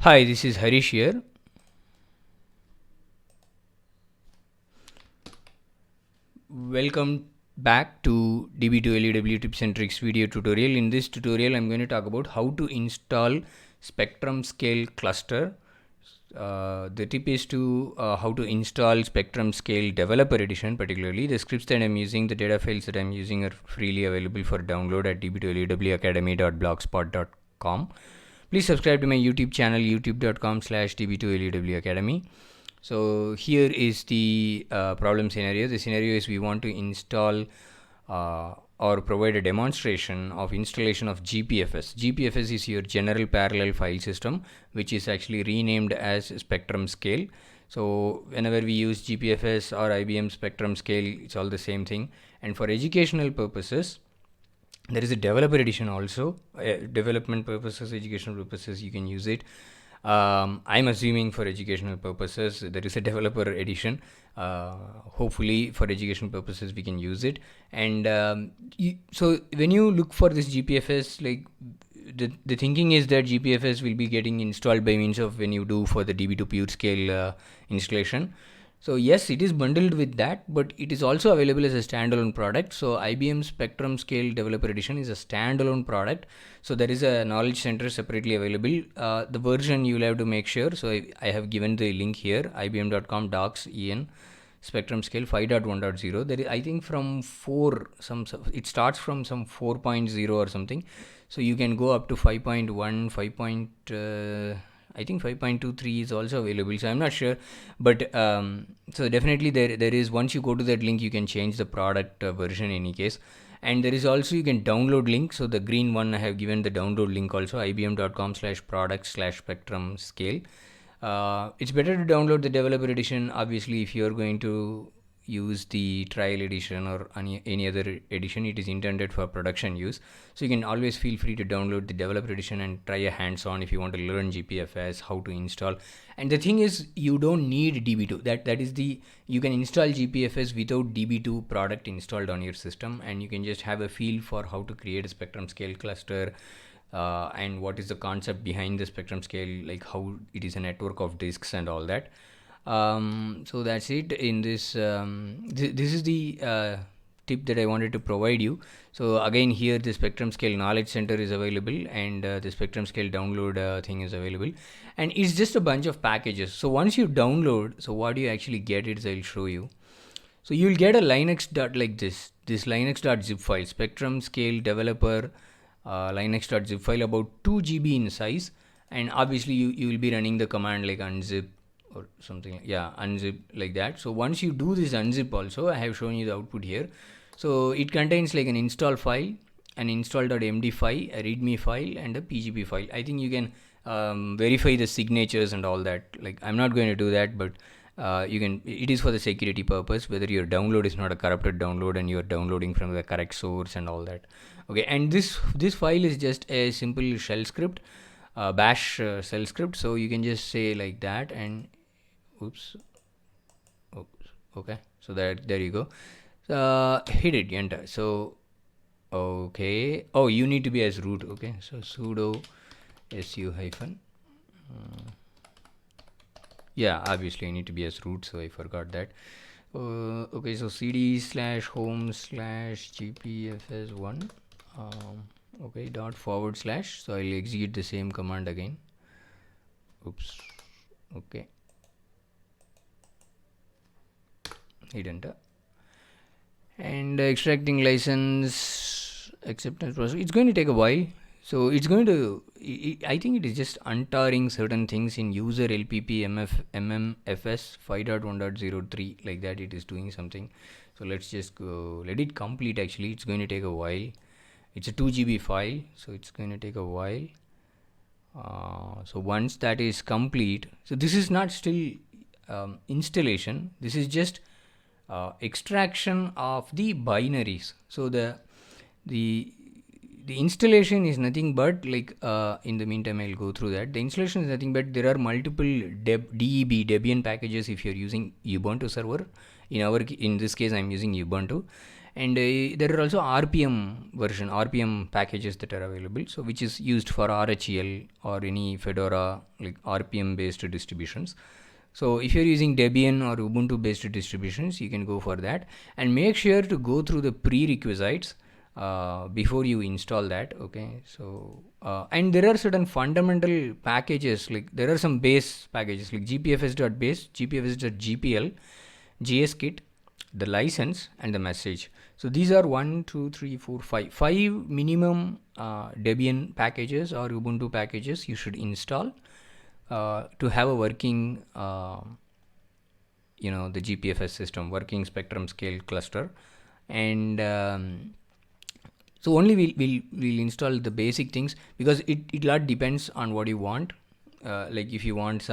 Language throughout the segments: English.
Hi, this is Harish here. Welcome back to Db2 LEW tips and tricks video tutorial. In this tutorial, I'm going to talk about how to install Spectrum Scale cluster. The tip is to how to install Spectrum Scale Developer Edition. Particularly, the scripts that I'm using, the data files that I'm using are freely available for download at db2lewacademy.blogspot.com. Please subscribe to my YouTube channel, youtube.com/db2lewacademy. So here is the problem scenario. The scenario is we want to install or provide a demonstration of installation of GPFS. GPFS is your General Parallel File System, which is actually renamed as Spectrum Scale. So whenever we use GPFS or IBM Spectrum Scale, it's all the same thing. And for educational purposes, there is a developer edition also. Development purposes, educational purposes, you can use it. I'm assuming for educational purposes there is a developer edition. Hopefully for educational purposes we can use it. And so when you look for this GPFS, like the thinking is that GPFS will be getting installed by means of when you do for the Db2 Pure Scale installation. So yes, it is bundled with that, but it is also available as a standalone product. So IBM Spectrum Scale Developer Edition is a standalone product. So there is a knowledge center separately available. The version you will have to make sure. So I have given the link here, ibm.com docs en Spectrum Scale 5.1.0. There is, I think from 4, it starts from some 4.0 or something. So you can go up to 5.1, 5. I think 5.23 is also available, so I'm not sure, but so definitely there is, once you go to that link you can change the product version in any case. And there is also, you can download link. So the green one I have given the download link also, ibm.com/product/spectrum scale. It's better to download the developer edition obviously if you're going to use the trial edition or any other edition. It is intended for production use, so you can always feel free to download the developer edition and try a hands-on if you want to learn GPFS, how to install. And the thing is, you don't need db2. That is the, you can install GPFS without db2 product installed on your system, and you can just have a feel for how to create a Spectrum Scale cluster. And what is the concept behind the Spectrum Scale, like how it is a network of disks and all that. So that's it in this. This is the tip that I wanted to provide you. So again, here the Spectrum Scale Knowledge Center is available, and the Spectrum Scale download thing is available, and it's just a bunch of packages. So once you download, so what you actually get is, I'll show you. So you'll get a Linux dot like this Linux.zip file, Spectrum Scale Developer Linux.zip file, about 2 GB in size, and obviously you will be running the command like unzip or something, unzip like that. So once you do this unzip also, I have shown you the output here. So it contains like an install file, an install.md file, a readme file, and a pgp file. I think you can verify the signatures and all that. Like, I'm not going to do that, but you can, it is for the security purpose, whether your download is not a corrupted download and you're downloading from the correct source and all that. Okay, and this file is just a simple shell script, bash shell script. So you can just say like that, and oops, okay, so that, there you go. Hit it, enter. So okay, oh, you need to be as root. Okay, so sudo su hyphen obviously I need to be as root, so I forgot that. Okay, so cd/home/gpfs1 okay, ./, so I'll execute the same command again. Oops, okay, hit enter, and extracting license acceptance process. It's going to take a while, so it's going to, I think it is just untarring certain things in user lpp mmfs 5.1.03, like that. It is doing something. So let's just go, let it complete. Actually, it's going to take a while. It's a 2 GB file, so it's going to take a while. So once that is complete, so this is not still installation, this is just extraction of the binaries. So the installation is nothing but like, in the meantime I'll go through that. The installation is nothing but there are multiple Debian packages if you're using Ubuntu server. In this case I'm using Ubuntu, And there are also RPM packages that are available, so which is used for RHEL or any Fedora like RPM based distributions. So if you're using Debian or Ubuntu based distributions, you can go for that, and make sure to go through the prerequisites before you install that. Okay, so and there are certain fundamental packages, like there are some base packages like gpfs.base, gpfs.gpl, gskit, the license, and the message. So these are 5 minimum Debian packages or Ubuntu packages you should install to have a working the GPFS system, working spectrum scale cluster. And so only we'll install the basic things, because it lot depends on what you want. Like if you want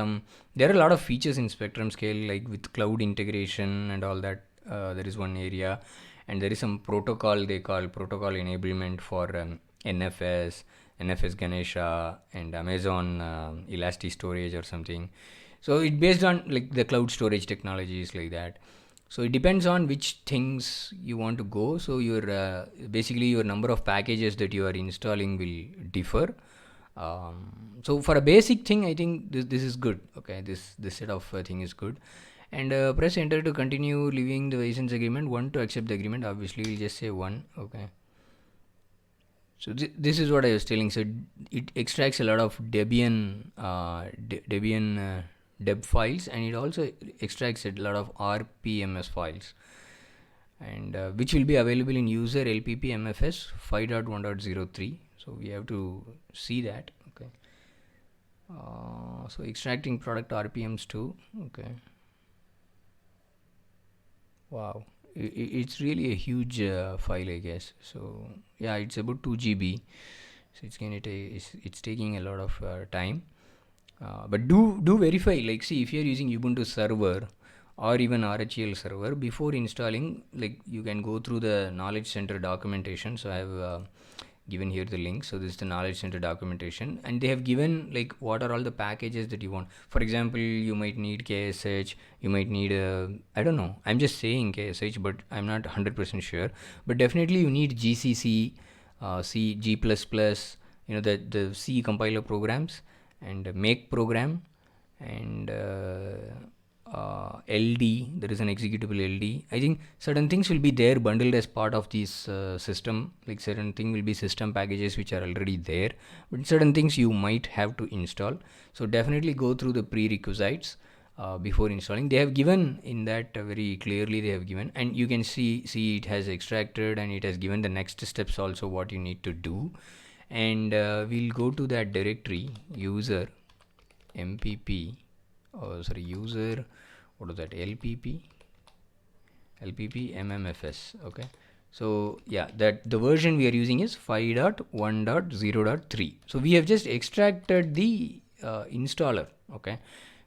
there are a lot of features in spectrum scale, like with cloud integration and all that. There is one area, and there is some protocol they call protocol enablement for NFS Ganesha and Amazon Elastic Storage or something. So it based on like the cloud storage technologies like that. So it depends on which things you want to go. So your basically your number of packages that you are installing will differ. So for a basic thing, I think this is good. Okay, this set of thing is good. And press enter to continue leaving the license agreement. 1 to accept the agreement. Obviously, we'll just say 1. Okay. So this is what I was telling. So it extracts a lot of Debian deb files, and it also extracts a lot of RPMS files, and which will be available in user LPP MFS 5.1.03. So we have to see that. Okay. So extracting product RPMs too. Okay. Wow, it's really a huge file, I guess. So yeah, it's about 2 GB. So it's taking a lot of time. But do verify. Like, see, if you're using Ubuntu server or even RHEL server, before installing, like you can go through the Knowledge Center documentation. So I have given here the link. So this is the Knowledge Center documentation, and they have given like what are all the packages that you want. For example, you might need KSH, you might need I don't know, I'm just saying KSH, but I'm not 100% sure. But definitely you need GCC, C, G++, the C compiler programs, and make program, and LD. There is an executable LD. I think certain things will be there bundled as part of this system. Like certain thing will be system packages which are already there, but certain things you might have to install. So definitely go through the prerequisites before installing. They have given in that very clearly. They have given, and you can see it has extracted, and it has given the next steps also what you need to do. And we'll go to that directory user mpp. User, what is that? LPP MMFS. Okay, so yeah, that the version we are using is 5.1.0.3. so we have just extracted the installer. Okay,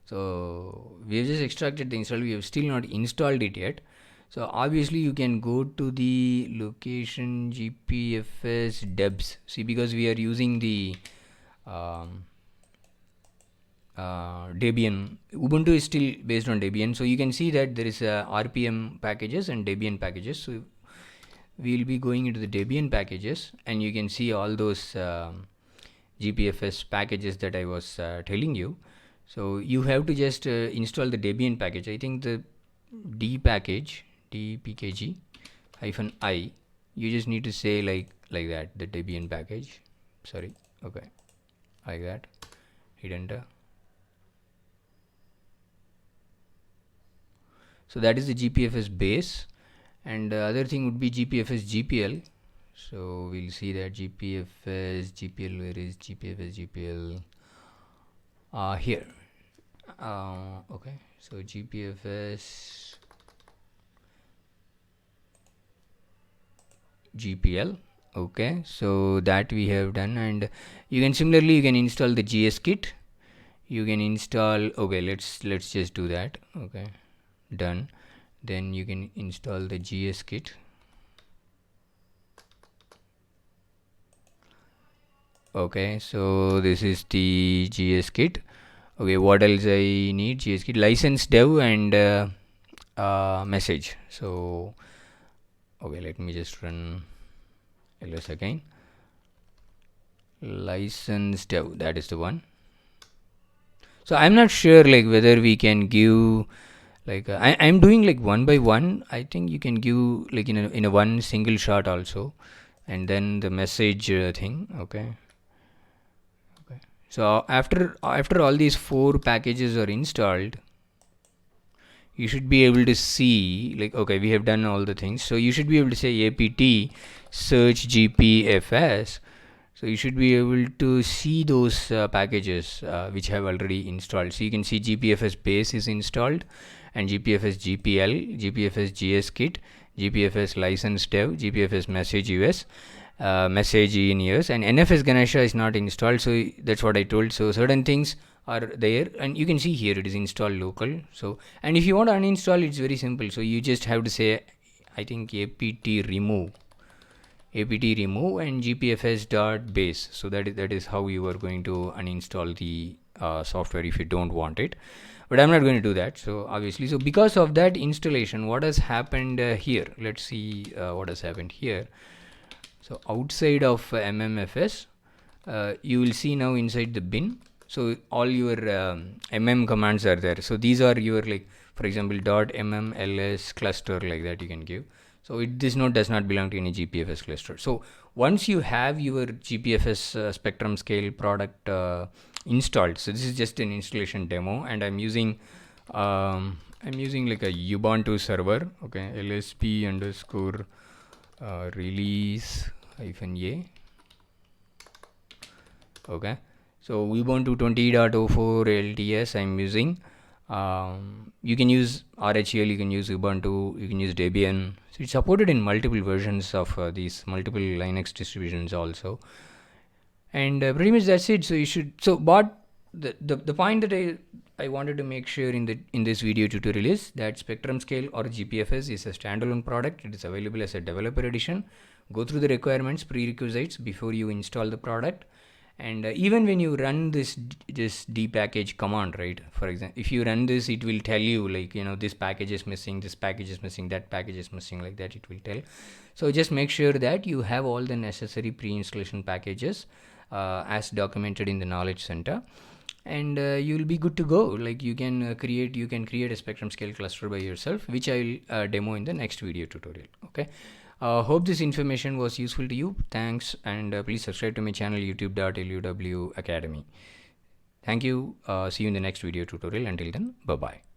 so we have just extracted the installer. We have still not installed it yet. So obviously you can go to the location GPFS debs. See, because we are using the Debian. Ubuntu is still based on Debian, so you can see that there is RPM packages and Debian packages. So we will be going into the Debian packages, and you can see all those GPFS packages that I was telling you. So you have to just install the Debian package. I think the D package, dpkg -i, you just need to say like that, the Debian package. Sorry. Okay, like that. Hit enter. So that is the GPFS base, and the other thing would be GPFS GPL. So we'll see that GPFS GPL. Where is GPFS GPL? Here. Okay, so GPFS GPL. Okay, so that we have done, and you can similarly you can install the gskit. You can install. Okay, let's just do that. Okay, done. Then you can install the gskit. Okay, so this is the gskit. Okay, what else I need? gskit license dev and message. So Okay, let me just run ls again. License dev, that is the one. So I'm not sure like whether we can give like I'm doing like one by one. I think you can give like in a one single shot also, and then the message thing. Okay. So after all these 4 packages are installed, you should be able to see like, okay, we have done all the things. So you should be able to say apt search gpfs. So you should be able to see those packages which have already installed. So you can see gpfs base is installed, and gpfs gpl, gpfs gskit, gpfs license dev, gpfs message us, message in us, and nfs ganesha is not installed. So that's what I told. So certain things are there, and you can see here it is installed local. So, and if you want to uninstall, it's very simple. So you just have to say, I think apt remove and gpfs dot base. So that is how you are going to uninstall the software if you don't want it. But I'm not going to do that. So obviously, so because of that installation, what has happened here? Let's see what has happened here. So outside of mmfs, you will see now inside the bin. So all your commands are there. So these are your, like, for example, .mmls cluster, like that you can give. So this node does not belong to any GPFS cluster. So once you have your GPFS Spectrum Scale product installed, so this is just an installation demo, and I'm using like a Ubuntu server. Okay, lsp underscore release -a. Okay, so Ubuntu 20.04 LTS I'm using. You can use RHEL, you can use Ubuntu, you can use Debian. So it's supported in multiple versions of these multiple Linux distributions also. And pretty much that's it. So you should, so but the point that I wanted to make sure in this video tutorial is that Spectrum Scale or GPFS is a standalone product. It is available as a developer edition. Go through the requirements, prerequisites before you install the product. And even when you run this dpackage command, right, for example, if you run this, it will tell you, like, you know, this package is missing, this package is missing, that package is missing, like that it will tell. So just make sure that you have all the necessary pre-installation packages as documented in the knowledge center, and you'll be good to go. Like you can create a Spectrum Scale cluster by yourself, which I will demo in the next video tutorial. Okay. Hope this information was useful to you. Thanks, and please subscribe to my channel youtube.luw academy. Thank you. See you in the next video tutorial. Until then, bye bye.